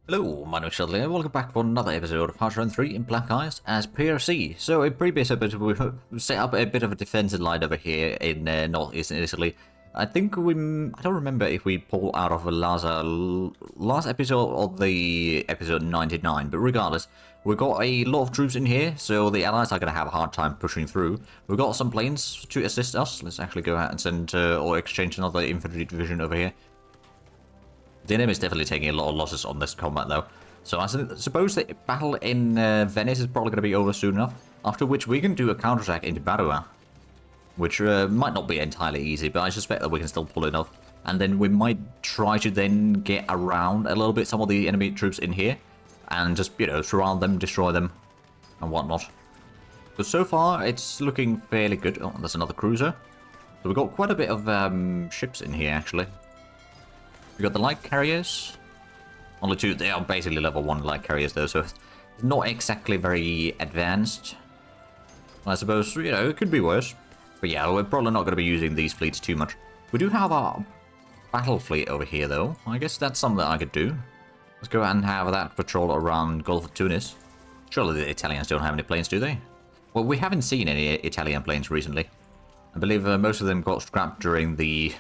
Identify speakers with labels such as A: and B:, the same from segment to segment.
A: Hello, my name is Shudley, and welcome back for another episode of Hearts 3 in Black Ice as PRC. So, in previous episode, we set up a bit of a defensive line over here in northeastern Italy. I think I don't remember if we pulled out of Laza last episode or the episode 99, but regardless, we've got a lot of troops in here, so the allies are going to have a hard time pushing through. We've got some planes to assist us. Let's actually go out and send or exchange another infantry division over here. The enemy is definitely taking a lot of losses on this combat, though. So I suppose the battle in Venice is probably going to be over soon enough, after which we can do a counterattack into Padua, which might not be entirely easy, but I suspect that we can still pull it off. And then we might try to then get around a little bit some of the enemy troops in here, and just, surround them, destroy them, and whatnot. But so far, it's looking fairly good. Oh, there's another cruiser. So we've got quite a bit of ships in here, actually. We got the light carriers. Only two. They are basically level 1 light carriers, though, so it's not exactly very advanced. I suppose, it could be worse. But yeah, we're probably not going to be using these fleets too much. We do have our battle fleet over here, though. I guess that's something that I could do. Let's go ahead and have that patrol around Gulf of Tunis. Surely the Italians don't have any planes, do they? Well, we haven't seen any Italian planes recently. I believe most of them got scrapped during the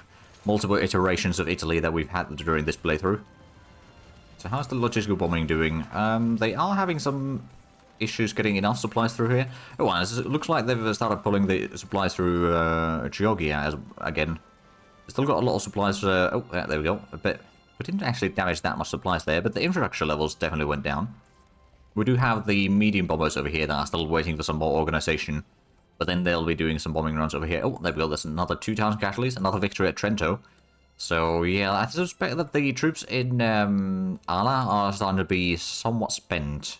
A: multiple iterations of Italy that we've had during this playthrough. So how's the logistical bombing doing? They are having some issues getting enough supplies through here. Oh, and it looks like they've started pulling the supplies through Georgia again. Still got a lot of supplies. Oh, yeah, there we go. A bit. We didn't actually damage that much supplies there, but the infrastructure levels definitely went down. We do have the medium bombers over here that are still waiting for some more organization. But then they'll be doing some bombing runs over here. Oh, there we go. There's another 2,000 casualties. Another victory at Trento. So, yeah, I suspect that the troops in Ala are starting to be somewhat spent.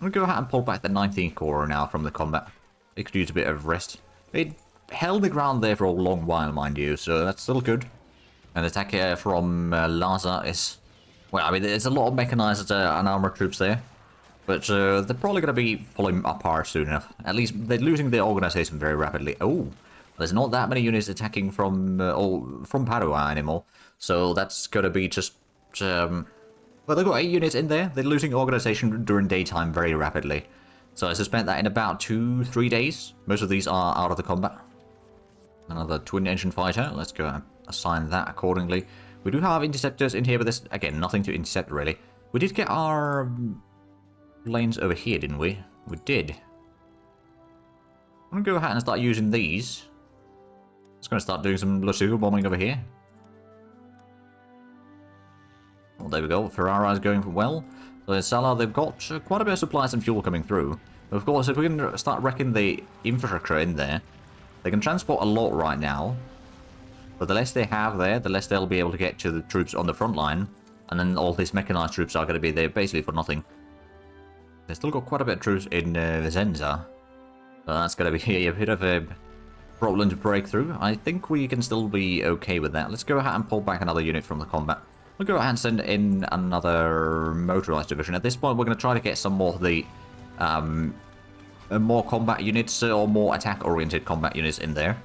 A: I'm going to go ahead and pull back the 19th Corps now from the combat. It could use a bit of rest. It held the ground there for a long while, mind you, so that's still good. An attack here from Laza is... Well, I mean, there's a lot of mechanized and armored troops there. But they're probably going to be falling apart soon enough. At least they're losing their organization very rapidly. Oh, there's not that many units attacking from Padua anymore. So that's going to be just... well, they've got 8 units in there. They're losing organization during daytime very rapidly. So I suspect that in about 2-3 days, most of these are out of the combat. Another twin-engine fighter. Let's go and assign that accordingly. We do have interceptors in here, but there's, again, nothing to intercept, really. We did get our... lanes over here, didn't we? We did. I'm going to go ahead and start using these. Just going to start doing some logistical bombing over here. Well, there we go. Ferrara is going well. So in Salah, they've got quite a bit of supplies and fuel coming through. But of course, if we can start wrecking the infrastructure in there, they can transport a lot right now. But the less they have there, the less they'll be able to get to the troops on the front line. And then all these mechanized troops are going to be there basically for nothing. They've still got quite a bit of troops in Vicenza. So that's going to be a bit of a problem to break through. I think we can still be okay with that. Let's go ahead and pull back another unit from the combat. We'll go ahead and send in another motorized division. At this point, we're going to try to get some more of the more combat units or more attack-oriented combat units in there.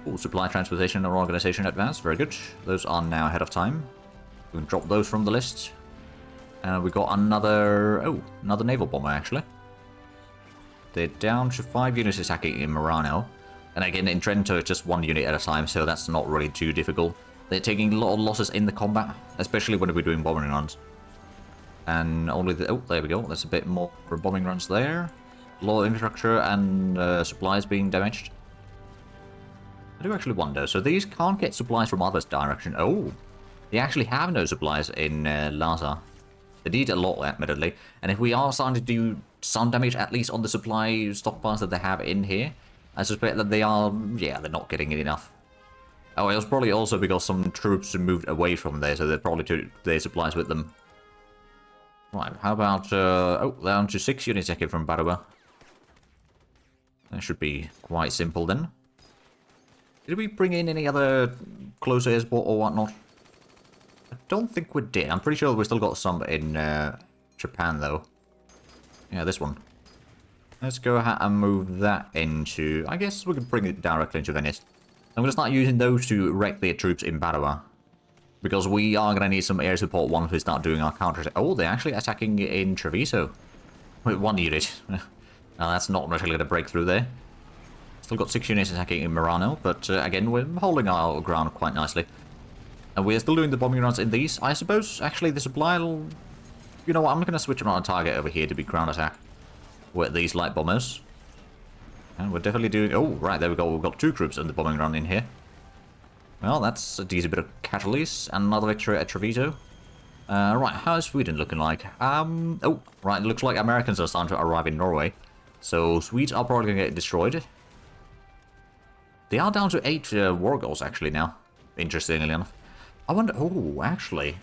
A: Ooh, supply transportation or organization advanced. Very good. Those are now ahead of time. We can drop those from the list. We got another... Oh, another naval bomber, actually. They're down to 5 units attacking in Murano. And again, in Trento, it's just 1 unit at a time, so that's not really too difficult. They're taking a lot of losses in the combat, especially when we're doing bombing runs. And only the... Oh, there we go. There's a bit more for bombing runs there. A lot of infrastructure and supplies being damaged. I do actually wonder. So these can't get supplies from other direction. Oh, they actually have no supplies in Laza. They need a lot, admittedly. And if we are starting to do some damage, at least on the supply stockpiles that they have in here, I suspect that they are... Yeah, they're not getting it enough. Oh, it was probably also because some troops moved away from there, so they probably took their supplies with them. Right, how about... oh, down to 6 units taken from Padua. That should be quite simple then. Did we bring in any other close air support or whatnot? I don't think we did. I'm pretty sure we still got some in Japan, though. Yeah, this one. Let's go ahead and move that into... I guess we could bring it directly into Venice. I'm going to start using those to wreck their troops in Padua. Because we are going to need some air support once we start doing our counters. Oh, they're actually attacking in Treviso. With 1 unit. Now, that's not necessarily going to break through there. Still got 6 units attacking in Murano, but again, we're holding our ground quite nicely. And we're still doing the bombing runs in these. I suppose, actually, the supply will... You know what, I'm going to switch on a target over here to be ground attack with these light bombers. And we're definitely doing... Oh, right, there we go. We've got 2 groups in the bombing run in here. Well, that's a decent bit of casualties. And another victory at Treviso. Right, how's Sweden looking like? Oh, right, it looks like Americans are starting to arrive in Norway. So, Swedes are probably going to get destroyed. They are down to 8 war goals, actually, now. Interestingly enough. I wonder... Oh, actually...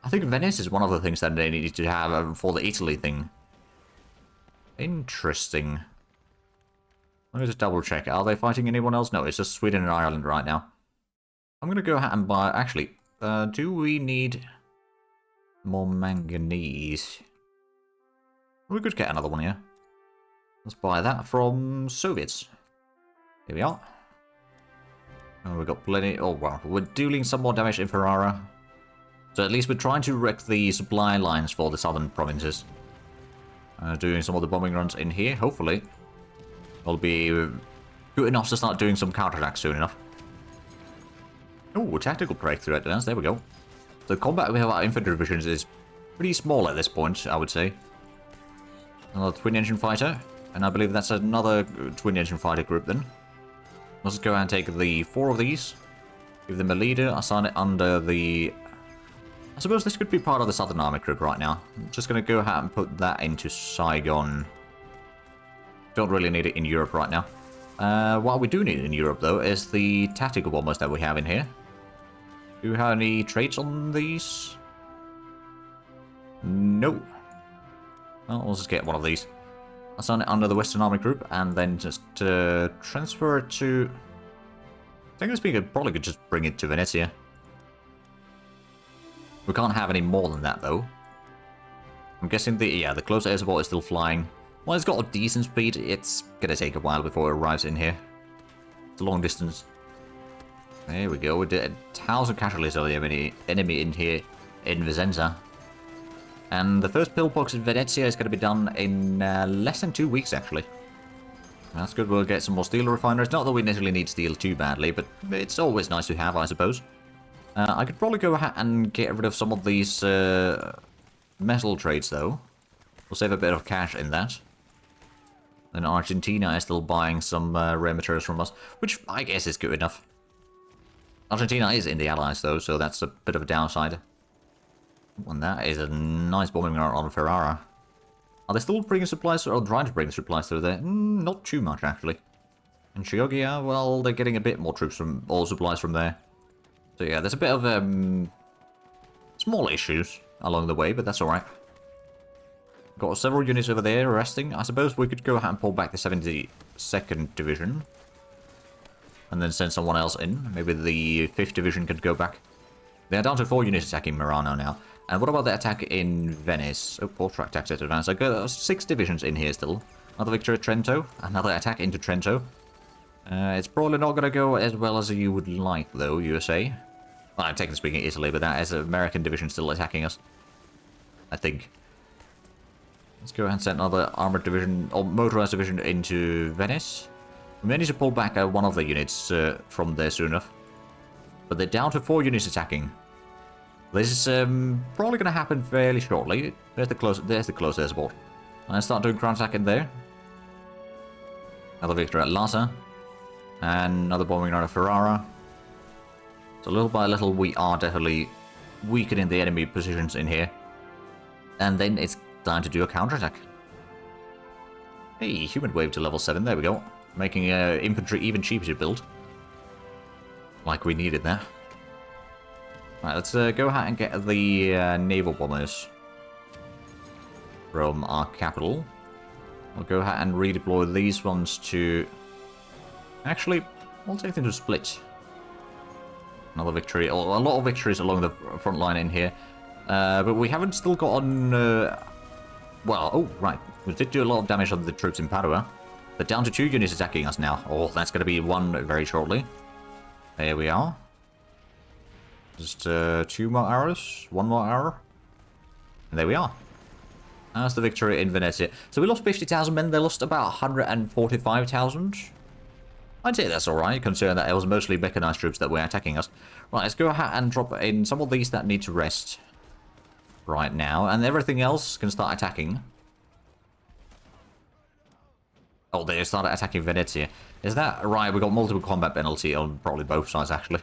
A: I think Venice is one of the things that they need to have for the Italy thing. Interesting. Let me just double check. Are they fighting anyone else? No, it's just Sweden and Ireland right now. I'm going to go ahead and buy... Actually, do we need more manganese? We could get another one here. Let's buy that from Soviets. Here we are. Oh, we've got plenty... Oh, well, we're dealing some more damage in Ferrara. So at least we're trying to wreck the supply lines for the southern provinces. Doing some of the bombing runs in here, hopefully. We'll be good enough to start doing some counterattacks soon enough. Oh, tactical breakthrough at dance, there we go. The combat we have our infantry divisions is pretty small at this point, I would say. Another twin-engine fighter, and I believe that's another twin-engine fighter group then. Let's go ahead and take the 4 of these. Give them a leader, assign it under the... I suppose this could be part of the Southern Army group right now. I'm just going to go ahead and put that into Saigon. Don't really need it in Europe right now. What we do need in Europe, though, is the tactical bombers that we have in here. Do we have any traits on these? No. Well, let's just get one of these. Assign it under the Western Army group, and then just transfer it to... I think this being probably could just bring it to Venezia. We can't have any more than that, though. I'm guessing the close air support is still flying. Well, it's got a decent speed. It's gonna take a while before it arrives in here. It's a long distance. There we go. We did 1,000 casualties of the enemy in here in Vicenza. And the first pillbox in Venezia is going to be done in less than 2 weeks, actually. That's good. We'll get some more steel refineries. Not that we necessarily need steel too badly, but it's always nice to have, I suppose. I could probably go ahead and get rid of some of these metal trades, though. We'll save a bit of cash in that. Then Argentina is still buying some rare materials from us, which I guess is good enough. Argentina is in the Allies, though, so that's a bit of a downside. And that is a nice bombing run on Ferrara. Are they still bringing supplies, or trying to bring supplies through there? Not too much, actually. And Chioggia, well, they're getting a bit more troops from, or supplies from there. So yeah, there's a bit of small issues along the way, but that's alright. Got several units over there resting. I suppose we could go ahead and pull back the 72nd Division. And then send someone else in. Maybe the 5th Division could go back. They're down to 4 units attacking Murano now. And what about the attack in Venice? Oh, 4 track attacks at advance. I got 6 divisions in here still. Another victory at Trento. Another attack into Trento. It's probably not going to go as well as you would like, though, USA. Well, I'm technically speaking Italy, but that is an American division still attacking us. I think. Let's go ahead and send another armored division, or motorized division into Venice. We may need to pull back one of the units from there soon enough. But they're down to 4 units attacking. This is probably going to happen fairly shortly. There's the close air support. Let's start doing ground attack in there. Another victory at Lhasa. And another bombing run at Ferrara. So little by little we are definitely weakening the enemy positions in here. And then it's time to do a counterattack. Hey, human wave to level 7, there we go. Making infantry even cheaper to build. Like we needed that. Right, let's go ahead and get the naval bombers from our capital. We'll go ahead and redeploy these ones to... Actually, we'll take them to Split. Another victory, or a lot of victories along the front line in here. But we haven't still gotten... well, oh, right. We did do a lot of damage on the troops in Padua. They're down to 2 units attacking us now. Oh, that's going to be 1 very shortly. There we are. Just 2 more hours, 1 more hour. And there we are. That's the victory in Venezia. So we lost 50,000 men, they lost about 145,000. I'd say that's alright, considering that it was mostly mechanized troops that were attacking us. Right, let's go ahead and drop in some of these that need to rest right now, and everything else can start attacking. Oh, they started attacking Venezia. Is that right? We got multiple combat penalty on probably both sides, actually.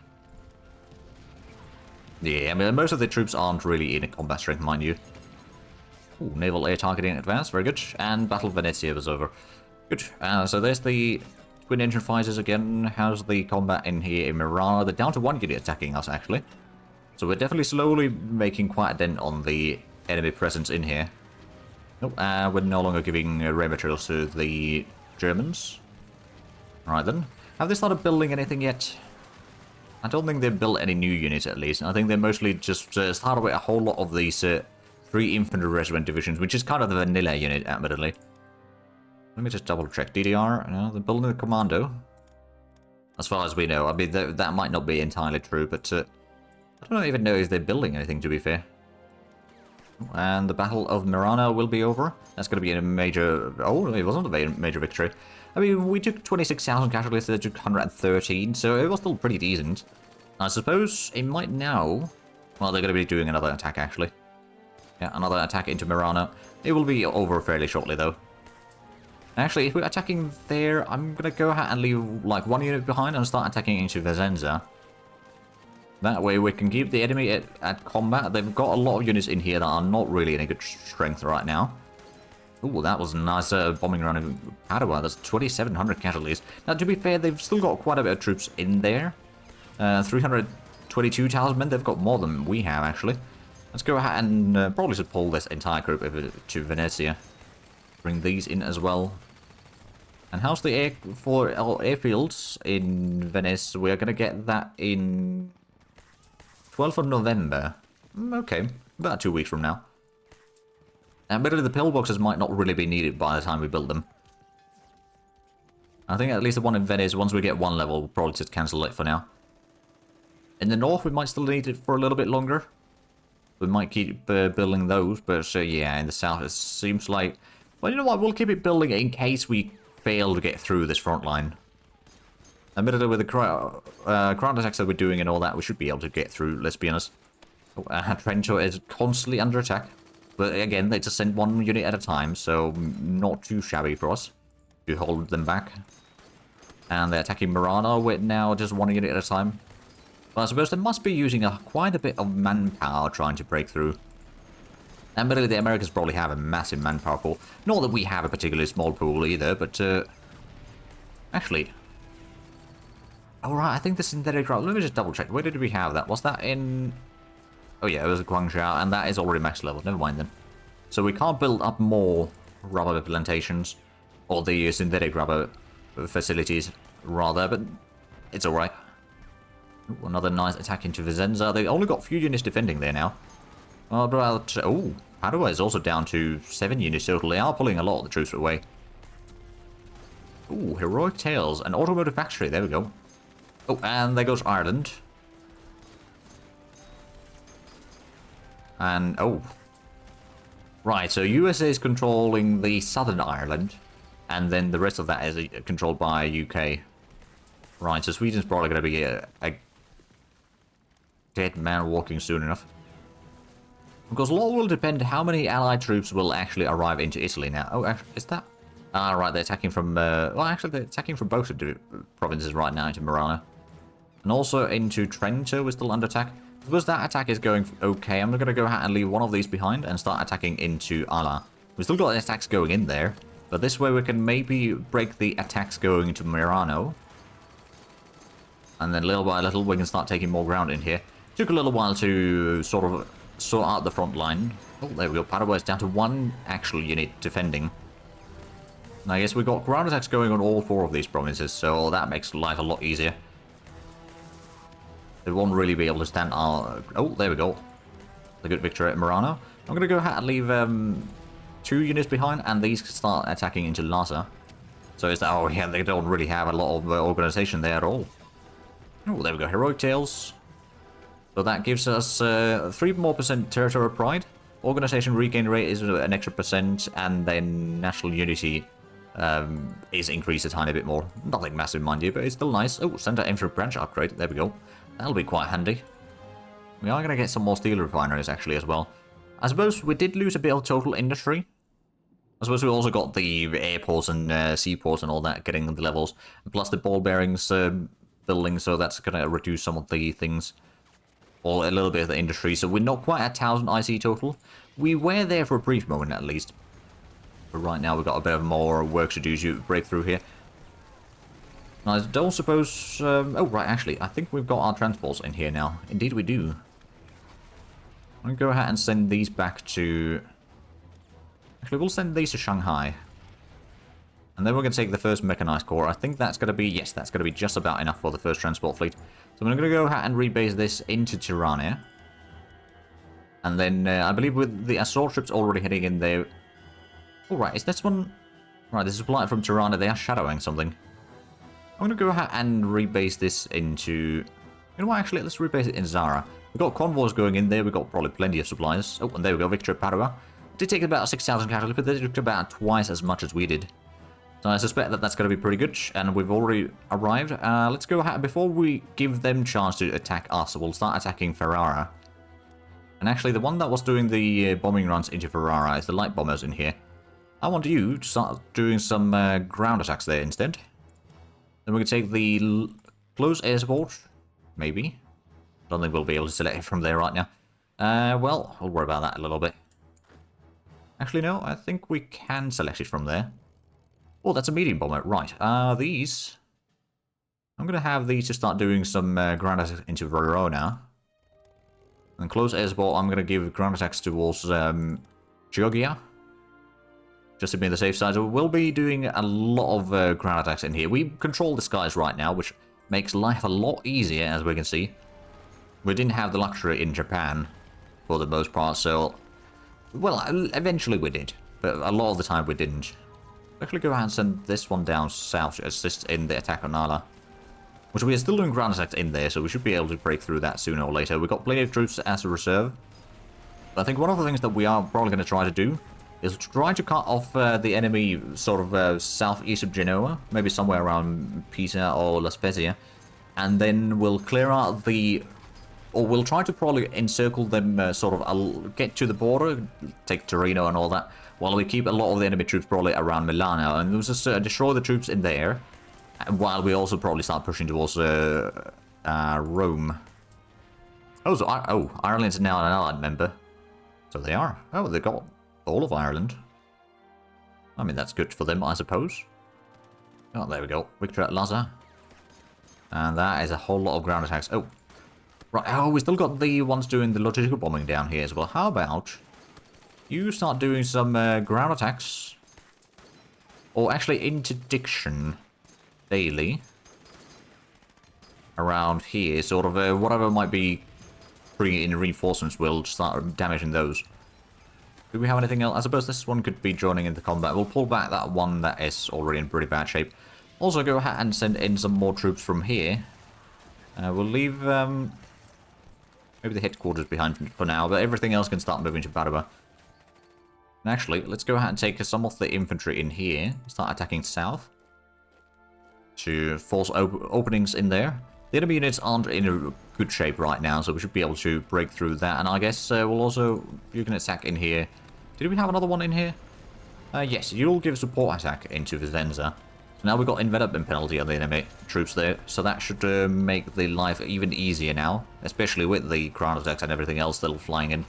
A: Yeah, I mean, most of the troops aren't really in combat strength, mind you. Ooh, naval air targeting advance, very good. And Battle of Venezia was over. Good. So there's the twin engine fighters again. How's the combat in here in Mirana? They're down to 1 unit attacking us, actually. So we're definitely slowly making quite a dent on the enemy presence in here. Nope, we're no longer giving rail materials to the Germans. Alright then. Have they started building anything yet? I don't think they've built any new units at least. I think they mostly just started with a whole lot of these 3 infantry regiment divisions, which is kind of the vanilla unit, admittedly. Let me just double check. DDR, no, they're building the commando. As far as we know. I mean, that might not be entirely true, but I don't even know if they're building anything, to be fair. And the Battle of Mirana will be over. That's going to be a major... Oh, it wasn't a major victory. I mean, we took 26,000 casualties, they took 113, so it was still pretty decent. I suppose it might now... Well, they're going to be doing another attack, actually. Yeah, another attack into Mirana. It will be over fairly shortly, though. Actually, if we're attacking there, I'm going to go ahead and leave, like, 1 unit behind and start attacking into Vicenza. That way we can keep the enemy at combat. They've got a lot of units in here that are not really in a good strength right now. Ooh, that was a nice bombing run of Padua. That's 2,700 casualties. Now, to be fair, they've still got quite a bit of troops in there. 322,000 men. They've got more than we have, actually. Let's go ahead and probably should pull this entire group over to Venezia. Bring these in as well. And how's the airfields in Venice? We're going to get that in 12th of November. Okay, about 2 weeks from now. Admittedly, the pillboxes might not really be needed by the time we build them. I think at least the one in Venice, once we get 1 level, we'll probably just cancel it for now. In the north, we might still need it for a little bit longer. We might keep building those, but yeah, in the south, it seems like... Well, you know what, we'll keep it building in case we fail to get through this front line. Admittedly, with the ground attacks that we're doing and all that, we should be able to get through, let's be honest. Trento is constantly under attack. But again, they just send 1 unit at a time, so not too shabby for us to hold them back. And they're attacking Mirana with now just 1 unit at a time. But I suppose they must be using quite a bit of manpower trying to break through. Admittedly, the Americans probably have a massive manpower pool. Not that we have a particularly small pool either, but... Actually... Alright, I think the synthetic route... Let me just double check. Where did we have that? Was that in... Oh yeah, it was a Guangzhou, and that is already max level. Never mind then. So we can't build up more rubber plantations, or the synthetic rubber facilities, rather, but it's alright. Another nice attack into Vicenza. They only got a few units defending there now. About... Oh, Padua is also down to 7 units total. They are pulling a lot of the troops away. Ooh, Heroic Tales. An automotive factory. There we go. Oh, and there goes Ireland. And, oh. Right, so USA is controlling the southern Ireland, and then the rest of that is controlled by UK. Right, so Sweden's probably going to be a dead man walking soon enough. Because a lot will depend how many Allied troops will actually arrive into Italy now. Oh, actually, is that... Ah, right, they're attacking from... well, actually, they're attacking from both of the provinces right now into Murano. And also into Trento, we're still under attack. Because that attack is going okay, I'm going to go ahead and leave 1 of these behind and start attacking into Ala. We've still got attacks going in there, but this way we can maybe break the attacks going into Murano. And then little by little we can start taking more ground in here. Took a little while to sort of sort out the front line. Oh, there we go. Padua is down to 1 actual unit defending. And I guess we've got ground attacks going on all 4 of these provinces, so that makes life a lot easier. They won't really be able to stand our... Oh, there we go. The good victory at Murano. I'm going to go ahead and leave 2 units behind, and these start attacking into Lhasa. So it's that... Oh, yeah, they don't really have a lot of organization there at all. Oh, there we go. Heroic Tales. So that gives us 3% more territorial pride. Organization regain rate is an extra %, and then national unity is increased a tiny bit more. Nothing massive, mind you, but it's still nice. Oh, center infantry branch upgrade. There we go. That'll be quite handy. We are going to get some more steel refineries, actually, as well. I suppose we did lose a bit of total industry. I suppose we also got the airports and seaports and all that getting the levels. Plus the ball bearings building, so that's going to reduce some of the things. Or a little bit of the industry, so we're not quite at 1,000 IC total. We were there for a brief moment, at least. But right now we've got a bit of more work to do to break through here. I don't suppose... oh, right, actually, I think we've got our transports in here now. Indeed we do. I'm going to go ahead and send these back to... Actually, we'll send these to Shanghai. And then we're going to take the first Mechanized Corps. I think that's going to be... Yes, that's going to be just about enough for the first transport fleet. So I'm going to go ahead and rebase this into Tirana. And then I believe with the assault troops already heading in there... Alright, is this one... Right, this is supplied from Tirana. They are shadowing something. I'm going to go ahead and rebase this into... You know what, actually, let's rebase it in Zara. We've got convoys going in there. We've got probably plenty of supplies. Oh, and there we go, Victory at Padua. Did take about 6,000 casualties, but they took about twice as much as we did. So I suspect that that's going to be pretty good, and we've already arrived. Let's go ahead. Before we give them chance to attack us, we'll start attacking Ferrara. And actually, the one that was doing the bombing runs into Ferrara is the light bombers in here. I want you to start doing some ground attacks there instead. Then we can take the close air support, maybe. Don't think we'll be able to select it from there right now. Well, we'll worry about that a little bit. Actually, no, I think we can select it from there. Oh, that's a medium bomber. Right, these... I'm going to have these to start doing some ground attacks into Verona. And close air support, I'm going to give ground attacks towards Georgia. Just to be on the safe side. So we'll be doing a lot of ground attacks in here. We control the skies right now, which makes life a lot easier, as we can see. We didn't have the luxury in Japan, for the most part, so... Well, eventually we did, but a lot of the time we didn't. Actually go ahead and send this one down south to assist in the attack on Nala. Which we are still doing ground attacks in there, so we should be able to break through that sooner or later. We've got plenty of troops as a reserve. But I think one of the things that we are probably going to try to do is try to cut off the enemy sort of southeast of Genoa, maybe somewhere around Pisa or La Spezia, and then we'll clear out the... Or we'll try to probably encircle them, sort of get to the border, take Torino and all that, while we keep a lot of the enemy troops probably around Milano, and we'll just destroy the troops in there, while we also probably start pushing towards Rome. Oh, so Ireland's now an allied member. So they are. Oh, they got all of Ireland. I mean, that's good for them, I suppose. Oh, there we go. Victory at Lazar. And that is a whole lot of ground attacks. Oh. Right, oh, we still got the ones doing the logistical bombing down here as well. How about you start doing some ground attacks? Or actually interdiction daily. Around here, sort of whatever might be bringing in reinforcements, we'll start damaging those. Do we have anything else? I suppose this one could be joining into combat. We'll pull back that one that is already in pretty bad shape. Also go ahead and send in some more troops from here. We'll leave maybe the headquarters behind for now, but everything else can start moving to Padua. And actually, let's go ahead and take some of the infantry in here. Start attacking south. To force openings in there. The enemy units aren't in a good shape right now, so we should be able to break through that. And I guess we'll also... You can attack in here. Did we have another one in here? Yes, you'll give support attack into Vicenza. So now we've got envelopment penalty on the enemy troops there, so that should make the life even easier now, especially with the ground attacks and everything else still flying in.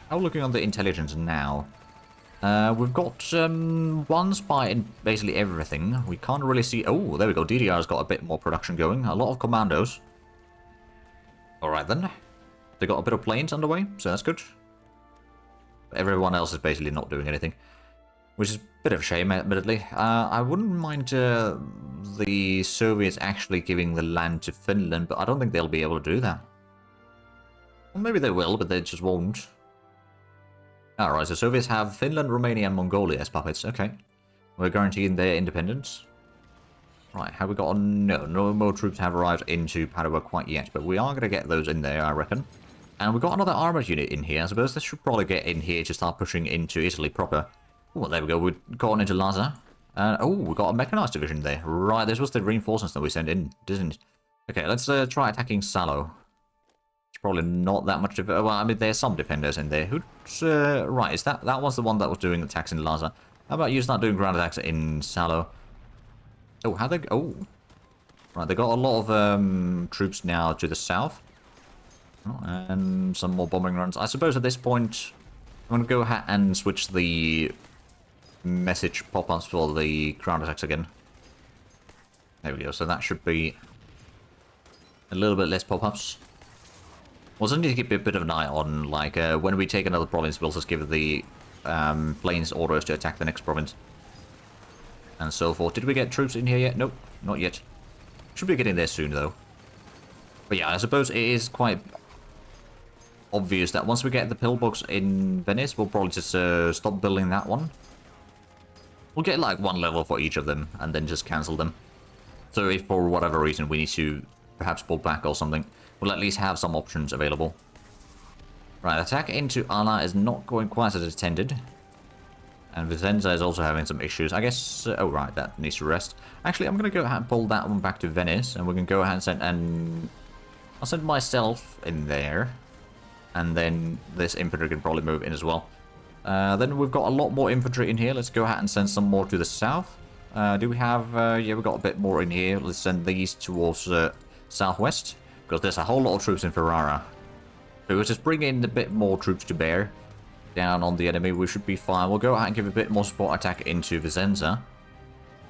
A: How are we looking on the intelligence now? We've got one spy in basically everything. We can't really see... Oh, there we go. DDR's got a bit more production going. A lot of commandos. Alright then. They got a bit of planes underway, so that's good. But everyone else is basically not doing anything. Which is a bit of a shame, admittedly. I wouldn't mind the Soviets actually giving the land to Finland, but I don't think they'll be able to do that. Well, maybe they will, but they just won't. Alright, so Soviets have Finland, Romania, and Mongolia as puppets. Okay. We're guaranteeing their independence. Right, have we got... No more troops have arrived into Padua quite yet, but we are going to get those in there, I reckon. And we've got another armoured unit in here. I suppose this should probably get in here to start pushing into Italy proper. Oh, there we go. We've gone into Lazar. Oh, we got a mechanized division there. Right, this was the reinforcements that we sent in, didn't it? Okay, let's try attacking Salo. It's probably not that much... Well, I mean, there's some defenders in there. Who's... right, is that was the one that was doing attacks in Lazar. How about you start doing ground attacks in Salo? Oh, how they... Oh. Right, they got a lot of troops now to the south. Oh, and some more bombing runs. I suppose at this point, I'm going to go ahead and switch the message pop-ups for the ground attacks again. There we go. So that should be a little bit less pop-ups. We'll still need to keep a bit of an eye on, like, when we take another province, we'll just give the planes orders to attack the next province. And so forth. Did we get troops in here yet? Nope, not yet. Should be getting there soon, though. But yeah, I suppose it is quite obvious that once we get the pillbox in Venice, we'll probably just stop building that one. We'll get like one level for each of them, and then just cancel them. So if for whatever reason we need to perhaps pull back or something, we'll at least have some options available. Right, attack into Ala is not going quite as intended. And Vicenza is also having some issues. I guess... oh, right, that needs to rest. Actually, I'm going to go ahead and pull that one back to Venice. And we can go ahead and send... And I'll send myself in there. And then this infantry can probably move in as well. Then we've got a lot more infantry in here. Let's go ahead and send some more to the south. Do we have... yeah, we've got a bit more in here. Let's send these towards southwest. Because there's a whole lot of troops in Ferrara. So we'll just bring in a bit more troops to bear down on the enemy. We should be fine. We'll go ahead and give a bit more support attack into Vicenza.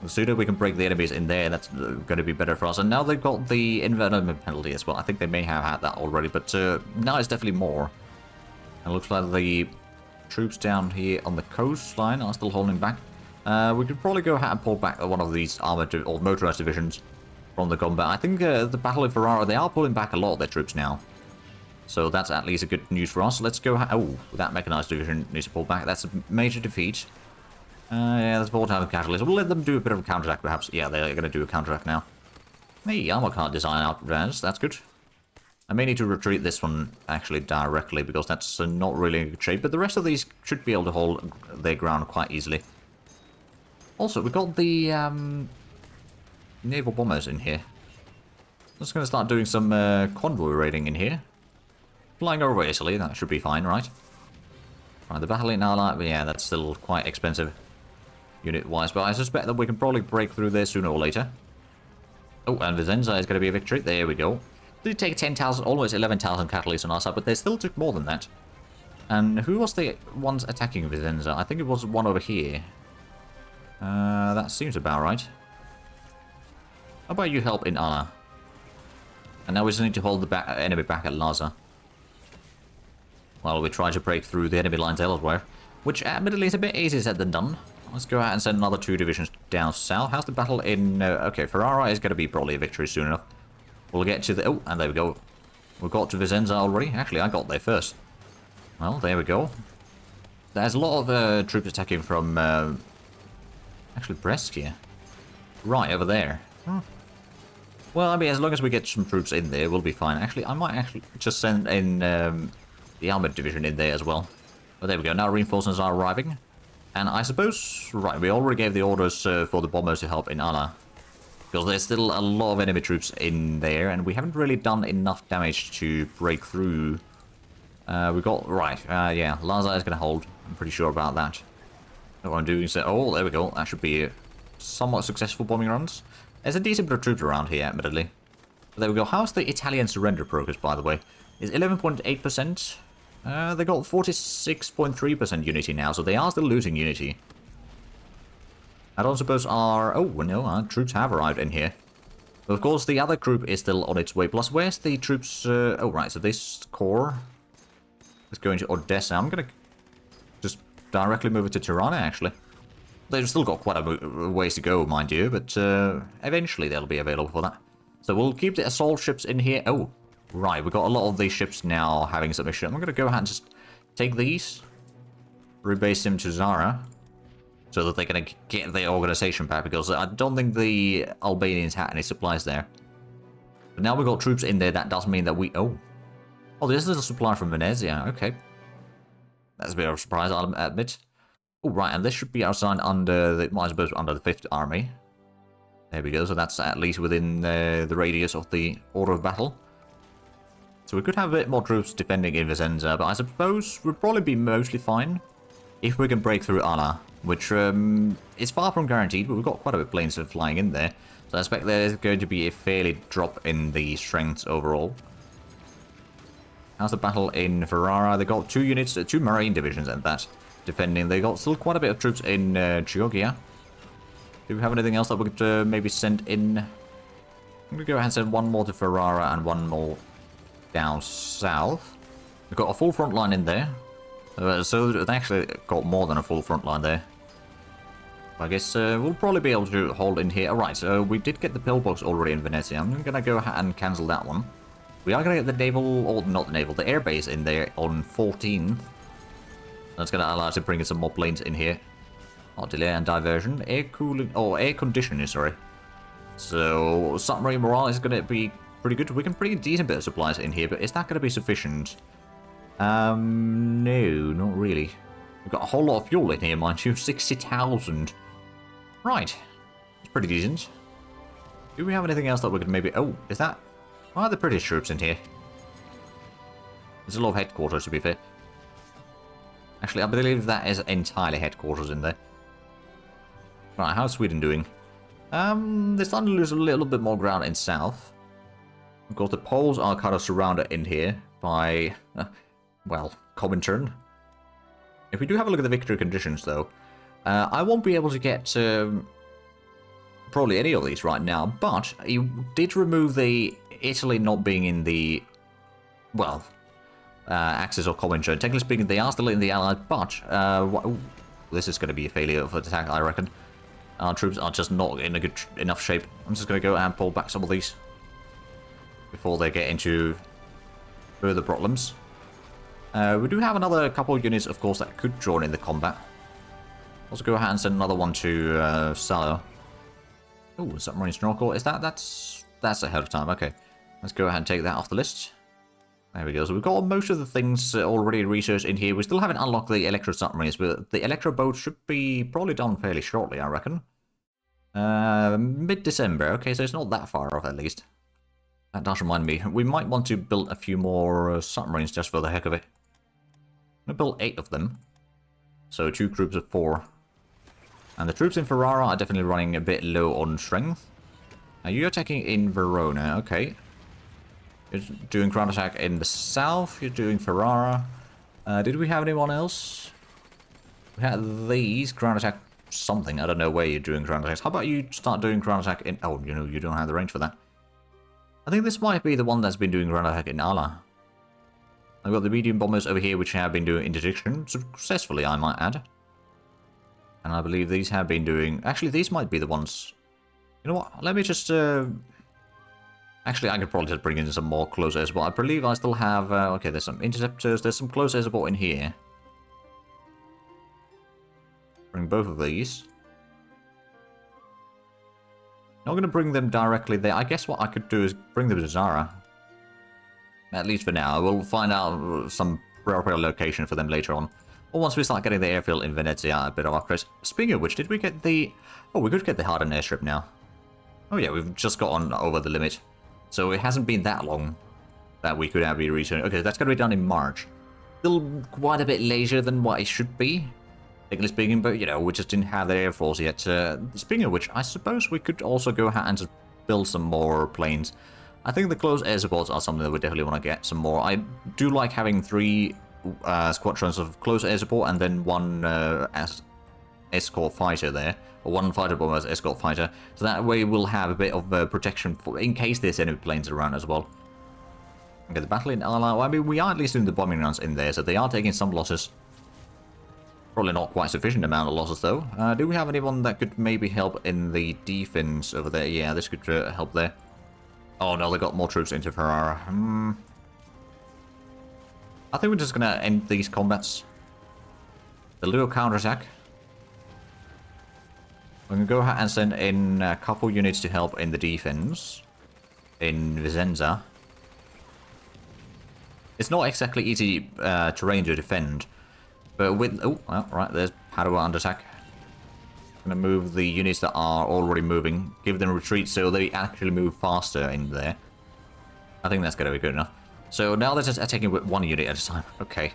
A: The sooner we can break the enemies in there, that's going to be better for us. And now they've got the environment penalty as well. I think they may have had that already, but now it's definitely more. It looks like the troops down here on the coastline are still holding back. We could probably go ahead and pull back one of these armored or motorized divisions from the combat. I think the battle in Ferrara, they are pulling back a lot of their troops now. So that's at least a good news for us. Let's go... oh, that mechanized division needs to pull back. That's a major defeat. Yeah, that's 4 times casualties. We'll let them do a bit of a counterattack, perhaps. Yeah, they're going to do a counterattack now. Hey, armor card design out advanced. That's good. I may need to retreat this one, actually, directly, because that's not really in good shape. But the rest of these should be able to hold their ground quite easily. Also, we've got the naval bombers in here. I'm just going to start doing some convoy raiding in here. Flying over Italy, that should be fine, right? Right, the battle in Ala, yeah, that's still quite expensive unit-wise, but I suspect that we can probably break through there sooner or later. Oh, and Vicenza is going to be a victory. There we go. Did take 10,000, almost 11,000 catalysts on our side, but they still took more than that. And who was the ones attacking Vicenza? I think it was one over here. That seems about right. How about you help in Ala? And now we just need to hold the enemy back at Laza. While we try to break through the enemy lines elsewhere. Which admittedly is a bit easier said than done. Let's go ahead and send another 2 divisions down south. How's the battle in... okay, Ferrara is going to be probably a victory soon enough. We'll get to the... oh, and there we go. We've got to Vicenza already. Actually, I got there first. Well, there we go. There's a lot of troops attacking from... actually, Brescia. Right, over there. Well, I mean, as long as we get some troops in there, we'll be fine. Actually, I might actually just send in the armored division in there as well. But there we go. Now reinforcements are arriving. And I suppose... right, we already gave the orders for the bombers to help in Ala. Because there's still a lot of enemy troops in there, and we haven't really done enough damage to break through. We got... right, yeah, Laza is going to hold. I'm pretty sure about that. What I'm doing is... oh, there we go. That should be somewhat successful bombing runs. There's a decent bit of troops around here, admittedly. But there we go. How's the Italian surrender progress, by the way? It's 11.8%. They got 46.3% unity now, so they are still losing unity. I don't suppose our... oh, no, our troops have arrived in here. But of course, the other group is still on its way. Plus, where's the troops... oh, right, so this corps is going to Odessa. I'm going to just directly move it to Tirana, actually. They've still got quite a ways to go, mind you, but eventually they'll be available for that. So we'll keep the assault ships in here. Oh, right, we've got a lot of these ships now having some issue. I'm going to go ahead and just take these, rebase them to Zara, so that they can get their organization back, because I don't think the Albanians had any supplies there. But now we've got troops in there, that does mean that we... Oh, this is a supply from Venezia, okay. That's a bit of a surprise, I'll admit. Oh, right, and this should be assigned under the, well, I suppose, under the 5th Army. There we go, so that's at least within the radius of the order of battle. So we could have a bit more troops defending in Vicenza, but I suppose we'll probably be mostly fine if we can break through Ala, which is far from guaranteed, but we've got quite a bit of planes flying in there. So I expect there's going to be a fairly drop in the strengths overall. How's the battle in Ferrara? They got 2 units, 2 marine divisions at that, defending. They got still quite a bit of troops in Chioggia. Do we have anything else that we could maybe send in? I'm going to go ahead and send 1 more to Ferrara and 1 more down south. We've got a full front line in there. So they actually got more than a full front line there. I guess we'll probably be able to hold in here. Alright, so we did get the pillbox already in Venezia. I'm going to go ahead and cancel that one. We are going to get the naval, or not the naval, the airbase in there on 14th. That's going to allow us to bring in some more planes in here. Artillery and diversion. Air cooling, or air conditioning, sorry. So, submarine morale is going to be pretty good. We can bring a decent bit of supplies in here, but is that going to be sufficient? No, not really. We've got a whole lot of fuel in here, mind you. 60,000. Right. It's pretty decent. Do we have anything else that we could maybe... Oh, is that... Why are the British troops in here? There's a lot of headquarters, to be fair. Actually, I believe that is entirely headquarters in there. Right, how's Sweden doing? They're starting to lose a little bit more ground in south. Of course, the Poles are kind of surrounded in here by, well, Comintern. If we do have a look at the victory conditions, though, I won't be able to get probably any of these right now, but he did remove the Italy not being in the, well, Axis of Comintern. Technically speaking, they are still in the Allied, but ooh, this is going to be a failure of attack, I reckon. Our troops are just not in a good enough shape. I'm just going to go and pull back some of these before they get into further problems. We do have another couple of units, of course, that could join in the combat. Let's go ahead and send another one to Salo. Oh, submarine snorkel. Is that's ahead of time. Okay, let's go ahead and take that off the list. There we go. So we've got most of the things already researched in here. We still haven't unlocked the electro submarines, but the electro boat should be probably done fairly shortly, I reckon. Mid-December. Okay, so it's not that far off at least. That does remind me. We might want to build a few more submarines just for the heck of it. I'm going to build 8 of them. So 2 groups of 4. And the troops in Ferrara are definitely running a bit low on strength. Now you're attacking in Verona, okay. You're doing ground attack in the south, you're doing Ferrara. Did we have anyone else? We had these, ground attack something, I don't know where you're doing ground attacks. How about you start doing ground attack in... Oh, you know, you don't have the range for that. I think this might be the one that's been doing ground attack in Ala. I've got the medium bombers over here which have been doing interdiction, successfully I might add. And I believe these have been doing... Actually, these might be the ones... You know what, let me just... Actually, I could probably just bring in some more close air support. I believe I still have... okay, there's some interceptors, there's some close air support in here. Bring both of these. Not going to bring them directly there. I guess what I could do is bring them to Zara. At least for now. We'll find out some appropriate location for them later on. Or once we start getting the airfield in Venezia, a bit of upgrades. Speaking of which, did we get the... Oh, we could get the hardened airstrip now. Oh yeah, we've just gotten over the limit. So it hasn't been that long that we could have be returning. Okay, that's going to be done in March. Still quite a bit later than what it should be, technically speaking, but you know, we just didn't have the Air Force yet. Speaking of which, I suppose we could also go ahead and just build some more planes. I think the close air supports are something that we definitely want to get some more. I do like having 3 squadrons of close air support and then 1 escort fighter there. Or 1 fighter bomber as escort fighter. So that way we'll have a bit of protection for, in case there's any planes around as well. Okay, the battle in Ala. Well, I mean, we are at least doing the bombing runs in there, so they are taking some losses. Probably not quite sufficient amount of losses though. Do we have anyone that could maybe help in the defense over there? Yeah, this could help there. Oh no, they got more troops into Ferrara. I think we're just gonna end these combats. The little counterattack. We can go ahead and send in a couple units to help in the defense in Vicenza. It's not exactly easy terrain to defend, but with... Oh, well, right, there's Padua under attack. Gonna move the units that are already moving, give them retreat so they actually move faster in there. I think that's gonna be good enough. So now they're just attacking with one unit at a time. Okay.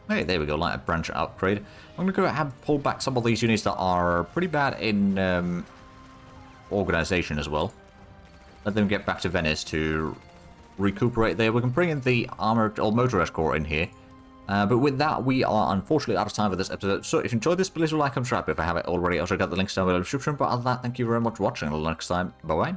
A: Hey, there we go, like a branch upgrade. I'm gonna go ahead and pull back some of these units that are pretty bad in organization as well. Let them get back to Venice to recuperate there. We can bring in the armored or motorized corps in here. But with that, we are unfortunately out of time for this episode. So if you enjoyed this, please like and subscribe if I haven't already. Also got the links down below in the description. But other than that, thank you very much for watching. Until next time, bye-bye.